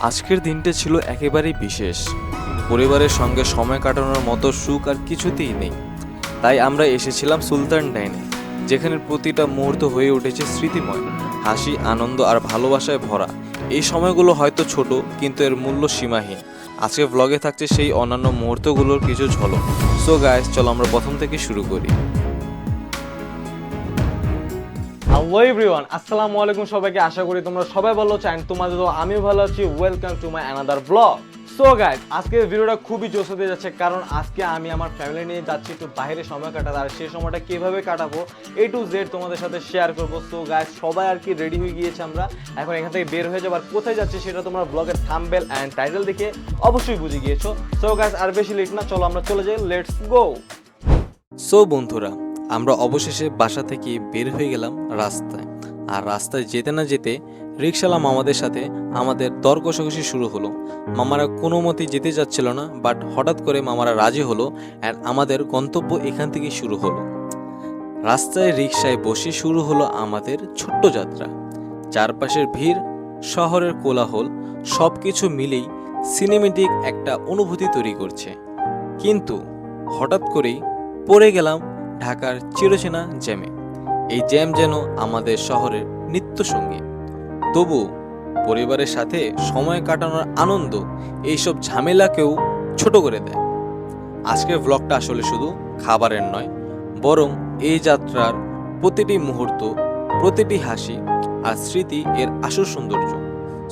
আজকের দিনটা ছিল একেবারেই বিশেষ। পরিবারের সঙ্গে সময় কাটানোর মতো সুখ আর কিছুতেই নেই। তাই আমরা এসেছিলাম সুলতান ডাইনে, যেখানে প্রতিটা মুহূর্ত হয়ে উঠেছে স্মৃতিময়, হাসি, আনন্দ আর ভালোবাসায় ভরা। এই সময়গুলো হয়তো ছোট, কিন্তু এর মূল্য সীমাহীন। আজকে ব্লগে থাকছে সেই অন্যান্য মুহূর্তগুলোর কিছু ঝলক। সো গাইস, চলো আমরা প্রথম থেকে শুরু করি। হ্যালো এভরিওয়ান, আসসালামু আলাইকুম সবাইকে। আশা করি তোমরা সবাই ভালো আছো এন্ড তোমাদের তো আমিও ভালো আছি। Welcome to my another blog. So guys, আজকের ভিডিওটা খুবই জোশ হতে যাচ্ছে, কারণ আজকে আমি আমার ফ্যামিলি নিয়ে যাচ্ছি একটু বাইরে সময় কাটাতে। আর সেই সময়টা কিভাবে কাটাবো A to Z তোমাদের সাথে শেয়ার করবো। সো গাইস, সবাই আর কি রেডি হয়ে গিয়েছে, আমরা এখন এখান থেকে বের হয়ে যাবো। আর কোথায় যাচ্ছি সেটা তোমরা ব্লগের থাম্বনেল এন্ড টাইটেল দেখে অবশ্যই বুঝে গিয়েছো। সো গাইস, আর বেশি লেট না, চলো আমরা চলে যাই, লেটস গো। সো বন্ধুরা, আমরা অবশেষে বাসা থেকে বের হয়ে গেলাম রাস্তায়। আর রাস্তায় যেতে না যেতে রিক্সাওয়ালা মামাদের সাথে আমাদের দর কষাকষি শুরু হলো। মামারা কোনো মতেই যেতে চাচ্ছিল না, বাট হঠাৎ করে মামারা রাজি হলো অ্যান্ড আমাদের গন্তব্য এখান থেকে শুরু হলো। রাস্তায় রিক্সায় বসে শুরু হলো আমাদের ছোট্ট যাত্রা। চারপাশের ভিড়, শহরের কোলাহল, সব কিছু মিলেই সিনেমেটিক একটা অনুভূতি তৈরি করছে। কিন্তু হঠাৎ করেই পড়ে গেলাম ঢাকার চিরচেনা জ্যামে। এই জ্যাম যেন আমাদের শহরের নিত্যসঙ্গী। তবু পরিবারের সাথে সময় কাটানোর আনন্দ এইসব ঝামেলাকেও ছোট করে দেয়। আজকের ব্লগটা আসলে শুধু খাবারের নয়, বরং এই যাত্রার প্রতিটি মুহূর্ত, প্রতিটি হাসি আর স্মৃতি এর আসল সৌন্দর্য।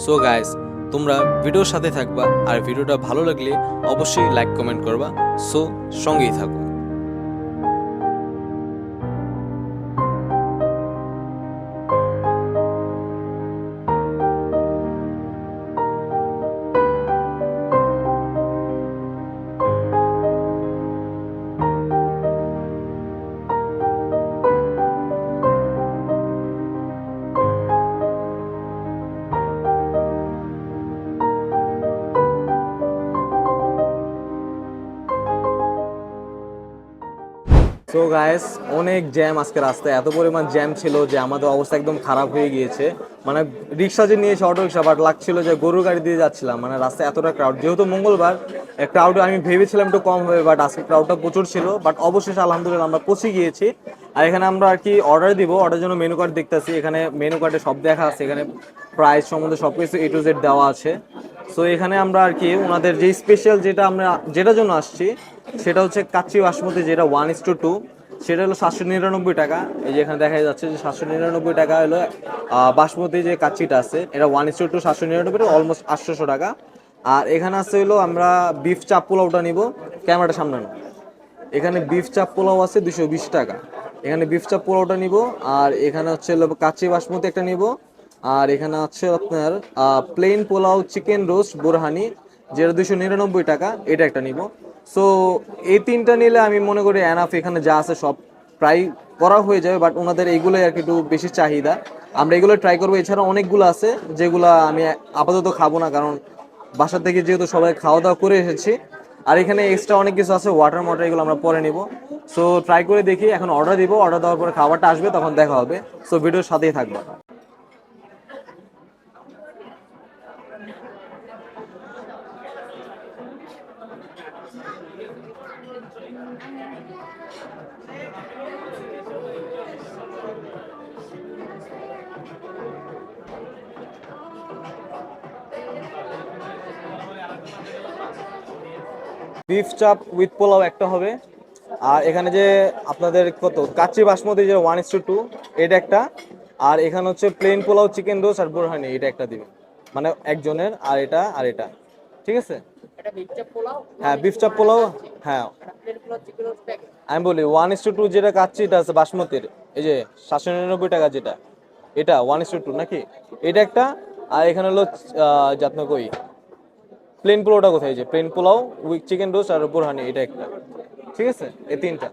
সো গাইস, তোমরা ভিডিওর সাথে থাকবা, আর ভিডিওটা ভালো লাগলে অবশ্যই লাইক কমেন্ট করবা। সো সঙ্গেই থাকো। সো গাইস, অনেক জ্যাম আজকে রাস্তায়। এত পরিমাণ জ্যাম ছিল যে আমাদের অবস্থা একদম খারাপ হয়ে গিয়েছে। মানে রিক্সা যে নিয়েছে, অটো রিক্সা, বাট লাগছিল যে গরুর গাড়ি দিয়ে যাচ্ছিলাম। মানে রাস্তায় এতটা ক্রাউড, যেহেতু মঙ্গলবার, ক্রাউড আমি ভেবেছিলাম একটু কম হবে, বাট আজকে ক্রাউডটা প্রচুর ছিল। বাট অবশেষে আলহামদুলিল্লাহ আমরা পৌঁছে গিয়েছি। আর এখানে আমরা আর কি অর্ডার দিব, অর্ডার জন্য মেনু কার্ড দেখতেছি। এখানে মেনু কার্ডে সব দেখা আছে, এখানে প্রাইস সম্বন্ধে সব কিছু A to Z দেওয়া আছে। সো এখানে আমরা আর কি ওনাদের যে স্পেশাল যেটা আমরা যেটার জন্য আসছি, সেটা হচ্ছে কাচ্চি বাসমতি, যেটা 1:2, সেটা হলো 799 টাকা। এই যে এখানে দেখা যাচ্ছে যে 799 টাকা হলো বাসমতি যে কাচ্চিটা আছে, এটা 1:2, 799, অলমোস্ট 800 টাকা। আর এখানে আছে হলো আমরা বিফ চাপ পোলাওটা নিব। ক্যামেরাটা সামনে নাও। এখানে বিফ চাপ পোলাও আছে 220 টাকা। এখানে বিফ চাপ পোলাওটা নিব। আর এখানে হচ্ছে কাচ্চি বাসমতি একটা নিব। আর এখানে হচ্ছে আপনার plain polao chicken roast borhani, যেটা 299 টাকা, এটা একটা নিব। সো এই তিনটা নিলে আমি মনে করি এনাফ। এখানে যা আছে সব প্রায় করা হয়ে যাবে, বাট ওনাদের এইগুলোই আর কি একটু বেশি চাহিদা। আমরা এগুলো ট্রাই করবো। এছাড়া অনেকগুলো আছে যেগুলো আমি আপাতত খাবো না, কারণ বাসা থেকে যেহেতু সবাই খাওয়া দাওয়া করে এসেছি। আর এখানে এক্সট্রা অনেক কিছু আছে, ওয়াটার মটার, এগুলো আমরা পরে নিব। সো ট্রাই করে দেখি। এখন অর্ডার দিব, অর্ডার দেওয়ার পরে খাবারটা আসবে, তখন দেখা হবে। সো ভিডিওর সাথেই থাকবে। বিফ চাপ উইথ পোলাও একটা হবে। আর এখানে যে আপনাদের কত কাচ্চি বাসমতি যে 1:2, এটা একটা। আর এখানে হচ্ছে প্লেন পোলাও চিকেন রোস্ট আর বোরহানি, এটা একটা দিবেন, মানে একজনের। আর এটা আর এটা, ঠিক আছে? হ্যাঁ, বিফ চাপ পোলাও। হ্যাঁ, আমি বলি 1:2 যেটা কাচ্চিটা আছে বাসমতির, এই যে 799 টাকা যেটা, এটা 1:2 নাকি? এটা একটা। আর এখানে হলো আপনার কই প্লেন পোলাওটা কোথায়? যে plain pulao with chicken roast আর বোরহানি, এটা একটা। ঠিক আছে, এই 3টা।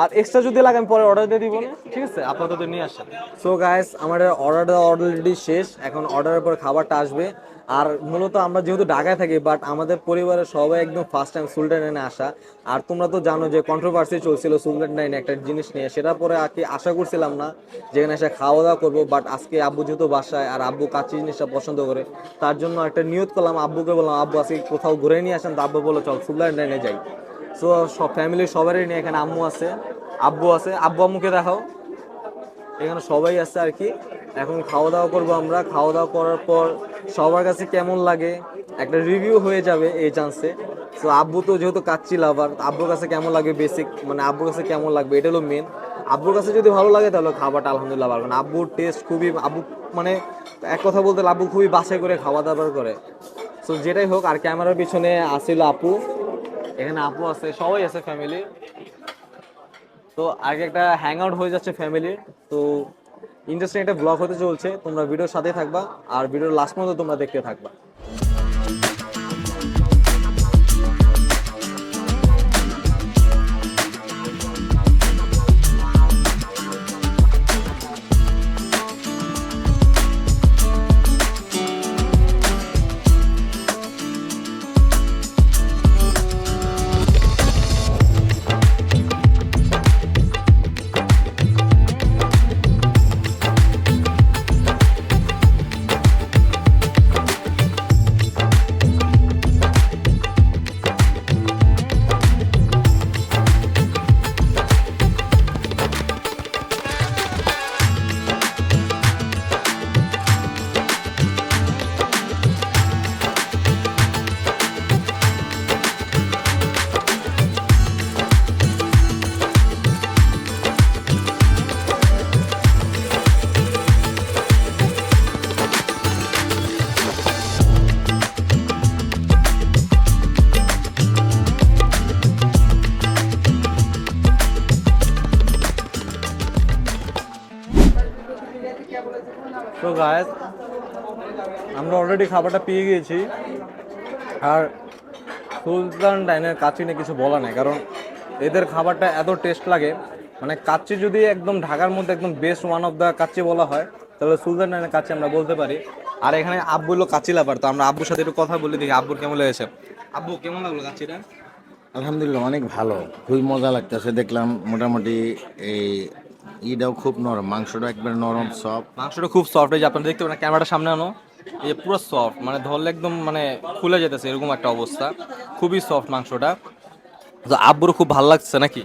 আর এক্সট্রা যদি লাগে আমি পরে অর্ডার দিয়ে দিব না, ঠিক আছে, আপাতত নিয়ে আসেন। সো গাইস, আমাদের অর্ডারটা অলরেডি শেষ, এখন অর্ডারের পর খাবারটা আসবে। আর মূলত আমরা যেহেতু ঢাকায় থাকি, বাট আমাদের পরিবারের সবাই একদম ফার্স্ট টাইম সুলতান ডাইনে আসা। আর তোমরা তো জানো যে কন্ট্রোভার্সি চলছিল সুলতান ডাইনে একটা জিনিস নিয়ে, সেটা পরে আর কি আশা করছিলাম না যেখানে এসে খাওয়া দাওয়া করবো, বাট আজকে আব্বু যেহেতু বাসায় আর আব্বু কাচ্চি জিনিসটা পছন্দ করে, তার জন্য একটা নিয়ত করলাম, আব্বুকে বললাম আব্বু আজকে কোথাও ঘুরে নিয়ে আসেন, তো আব্বু বললো চল সুলতান ডাইনে যাই। সো সব ফ্যামিলির সবারই নিয়ে এখানে আম্মু আছে, আব্বু আছে, আব্বু আম্মুকে দেখাও, এখানে সবাই আছে আর কি। এখন খাওয়া দাওয়া করবো আমরা, খাওয়া দাওয়া করার পর সবার কাছে কেমন লাগে একটা রিভিউ হয়ে যাবে এই চান্সে। তো আব্বু তো যেহেতু কাচ্চি লাভার, আব্বুর কাছে কেমন লাগে বেসিক, মানে আব্বুর কাছে কেমন লাগবে এটা হলো মেন। আব্বুর কাছে যদি ভালো লাগে তাহলে খাবারটা আলহামদুলিল্লাহ পারবেন। আব্বুর টেস্ট খুবই, আব্বু মানে এক কথা বলতে আব্বু খুবই বাছাই করে খাওয়া দাওয়া করে। সো যেটাই হোক, আর ক্যামেরার পিছনে আসিল আপু, এখানে আপু আছে, সবাই আছে ফ্যামিলি। তো আগে একটা হ্যাং আউট হয়ে যাচ্ছে ফ্যামিলির। তো ইন্টারেস্টিং একটা ব্লগ হতে চলছে, তোমরা ভিডিওর সাথে থাকবা আর ভিডিওর লাস্ট পর্যন্ত তোমরা দেখতে থাকবা। তো গাইস, আমরা অলরেডি খাবারটা পেয়ে গিয়েছি। আর সুলতান ডাইনের কাচ্চি নিয়ে কিছু বলা নাই, কারণ এদের খাবারটা এত টেস্ট লাগে। মানে কাচ্চি যদি একদম ঢাকার মধ্যে একদম best one of the kacchi বলা হয়, তাহলে সুলতান ডাইনের কাচ্চি আমরা বলতে পারি। আর এখানে আব্বু হলো কাচ্চি লাভার, তো আমরা আব্বুর সাথে একটু কথা বলে দেখি আব্বুর কেমন লেগেছে। আব্বু কেমন লাগলো কাচ্চিটা? আলহামদুলিল্লাহ অনেক ভালো, খুবই মজা লাগতেছে। দেখলাম মোটামুটি এই ইটাও খুব নরম, মাংসটা একবার নরম সফট। মাংসটা খুব সফট, এই যে আপনারা দেখতে পারেন, ক্যামেরাটা সামনে আনো, এই যে পুরো সফট, মানে ধরলে একদম মানে খুলে যেতেছে এরকম একটা অবস্থা, খুবই সফট মাংসটা। তো আব্বুর খুব ভালো লাগছে নাকি?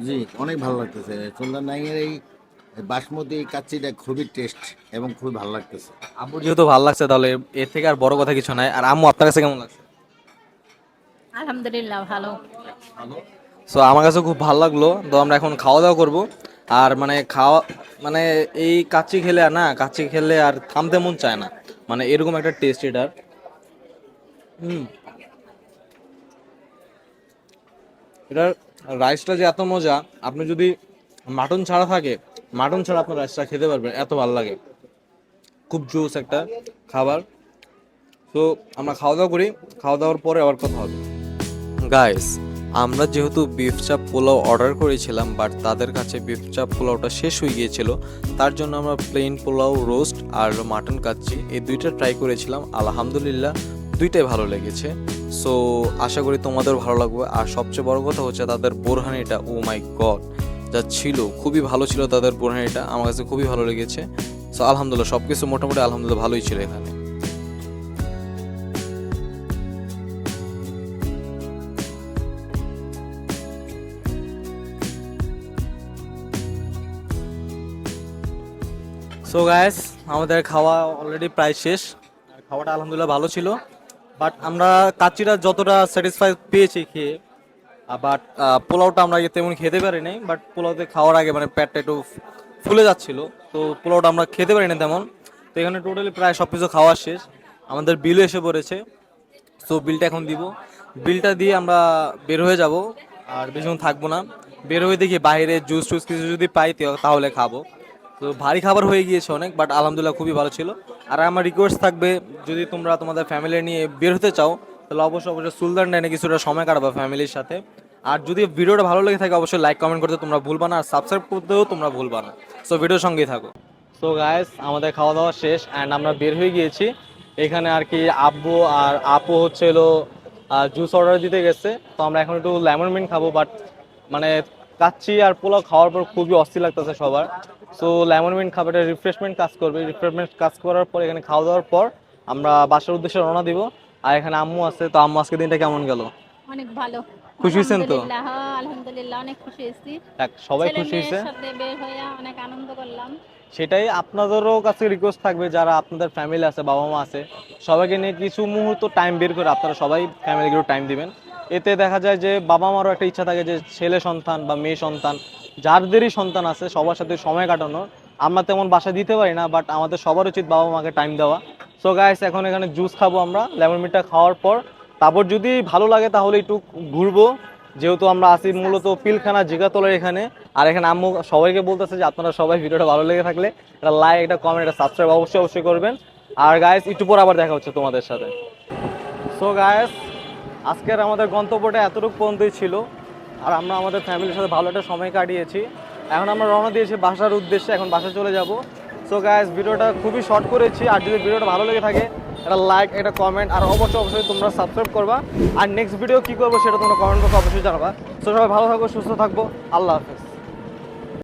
জি, অনেক ভালো লাগতেছে। সুন্দর নাইয়ের এই বাসমতি কাচ্চিটা খুবই টেস্ট এবং খুবই ভালো লাগতেছে। আব্বুর যেহেতু ভালো লাগছে, তাহলে এর থেকে আর বড় কথা কিছু নাই। আর আম্মু, আপনার কাছে কেমন লাগছে? আলহামদুলিল্লাহ ভালো। সো আমার কাছে খুব ভালো লাগলো। তো আমরা এখন খাওয়া দাওয়া করব। আর মানে খাওয়া, মানে এই কাচ্চি খেলে আর না, কাচ্চি খেলে আর থামতে মন চায় না, মানে এরকম একটা টেস্ট এটার। হুম, এটার রাইসটা যে এত মজা, আপনি যদি মাটন ছাড়া থাকে, মাটন ছাড়া আপনার রাইসটা খেতে পারবেন, এত ভালো লাগে। খুব জুস একটা খাবার। তো আমরা খাওয়া দাওয়া করি, খাওয়া দাওয়ার পরে আবার কথা হবে। গাইস, আমরা যেহেতু বিফ চাপ পোলাও অর্ডার করেছিলাম, বাট তাদের কাছে বিফ চাপ পোলাওটা শেষ হয়ে গিয়েছিল, তার জন্য আমরা প্লেন পোলাও, রোস্ট আর মাটন কাচ্চি এই দুইটা ট্রাই করেছিলাম। আলহামদুলিল্লাহ দুইটাই ভালো লেগেছে। সো আশা করি তোমাদের ভালো লাগবে। আর সবচেয়ে বড় কথা হচ্ছে তাদের বোরহানিটা, ও মাই গড, যা ছিল খুবই ভালো ছিল তাদের বোরহানিটা, আমার কাছে খুবই ভালো লেগেছে। সো আলহামদুলিল্লাহ সব কিছু মোটামুটি আলহামদুলিল্লাহ ভালোই ছিল এখানে। সো গাইস, আমাদের খাওয়া অলরেডি প্রায় শেষ। আর খাওয়াটা আলহামদুলিল্লাহ ভালো ছিল, বাট আমরা কাচ্চিটা যতটা স্যাটিসফাই পেয়েছি খেয়ে, বাট পোলাওটা আমরা তেমন খেতে পারি নাই। বাট পোলাওতে খাওয়ার আগে মানে পেটটা একটু ফুলে যাচ্ছিল, তো পোলাওটা আমরা খেতে পারি না তেমন। তো এখানে টোটালি প্রায় সব কিছু খাওয়া শেষ, আমাদের বিলও এসে পড়েছে। সো বিলটা এখন দিব, বিলটা দিয়ে আমরা বের হয়ে যাব। আর বেশিক্ষণ থাকবো না, বের হয়ে দেখি বাইরে জুস টুস কিছু যদি পাই তাহলে খাবো। তো ভারী খাবার হয়ে গিয়েছে অনেক, বাট আলহামদুলিল্লাহ খুবই ভালো ছিল। আর আমার রিকোয়েস্ট থাকবে, যদি তোমরা তোমাদের ফ্যামিলি নিয়ে বের হতে চাও, তাহলে অবশ্যই অবশ্যই সুলতান ডাইনে কিছুটা সময় কাটাবা ফ্যামিলির সাথে। আর যদি ভিডিওটা ভালো লেগে থাকে অবশ্যই লাইক কমেন্ট করতে তোমরা ভুলবা না, আর সাবস্ক্রাইব করতেও তোমরা ভুলবা না। সো ভিডিওর সঙ্গেই থাকো। সো গাইস, আমাদের খাওয়া দাওয়া শেষ অ্যান্ড আমরা বের হয়ে গিয়েছি। এখানে আর কি আব্বু আর আপু হচ্ছে হলো জুস অর্ডার দিতে গেছে। তো আমরা এখন একটু লেমন মিন্ট খাবো, বাট মানে কাচ্চি আর পোলাও খাওয়ার পর খুবই অস্থির লাগতেছে সবার। সো লেমন মিন্ট খাবো, এটা রিফ্রেশমেন্ট কাজ করবে। রিফ্রেশমেন্ট কাজ করার পর এখানে খাওয়া দাওয়ার পর আমরা বাসার উদ্দেশ্যে রওনা দিব। আর এখানে আম্মু আছে। তো আম্মু, আজকে দিনটা কেমন গেল? অনেক ভালো। খুশি হয়েছেন তো? আলহামদুলিল্লাহ, হ্যাঁ, আলহামদুলিল্লাহ অনেক খুশি হয়েছি। যাক, সবাই ছেলে খুশি হয়েছে। মেয়ের সাথে বের হয়ে অনেক আনন্দ করলাম। সেটাই আপনাদেরও কাছে রিকোয়েস্ট থাকবে, যারা আপনাদের ফ্যামিলি আছে, বাবা মা আছে, সবাইকে নিয়ে কিছু মুহূর্ত টাইম বের করে আপনারা সবাই ফ্যামিলিকে টাইম দিবেন। এতে দেখা যায় যে বাবা মারও একটা ইচ্ছা থাকে যে ছেলে সন্তান বা মেয়ে সন্তান, যাদেরই সন্তান আছে সবার সাথে সময় কাটানোর। আমরা তেমন বাসা দিতে পারি না, বাট আমাদের সবার উচিত বাবা মাকে টাইম দেওয়া। সো গাইস, এখন এখানে জুস খাবো আমরা লেমন মিটটা খাওয়ার পর। তারপর যদি ভালো লাগে তাহলে একটু ঘুরবো, যেহেতু আমরা আসি মূলত পিলখানা জিগাতলের এখানে। আর এখানে আম্মু সবাইকে বলতেছে যে আপনারা সবাই ভিডিওটা ভালো লেগে থাকলে একটা লাইক, একটা কমেন্ট, একটা সাবস্ক্রাইব অবশ্যই করবেন। আর গায়েস, একটু পর আবার দেখা হচ্ছে তোমাদের সাথে। সো গায়েস, আজকের আমাদের গন্তব্যটা এতটুকু পর্যন্তই ছিল। আর আমরা আমাদের ফ্যামিলির সাথে ভালো একটা সময় কাটিয়েছি। এখন আমরা রওনা দিয়েছি বাসার উদ্দেশ্যে, এখন বাসায় চলে যাব। সো গায়েস, ভিডিওটা খুবই শর্ট করেছি। আর যদি ভিডিওটা ভালো লেগে থাকে একটা লাইক, একটা কমেন্ট, আর অবশ্যই তোমরা সাবস্ক্রাইব করবা। আর নেক্সট ভিডিও কী করবো সেটা তোমরা কমেন্ট বক্সে অবশ্যই জানাবা। সো সবাই ভালো থাকবো, সুস্থ থাকবো। আল্লাহ হাফেজ।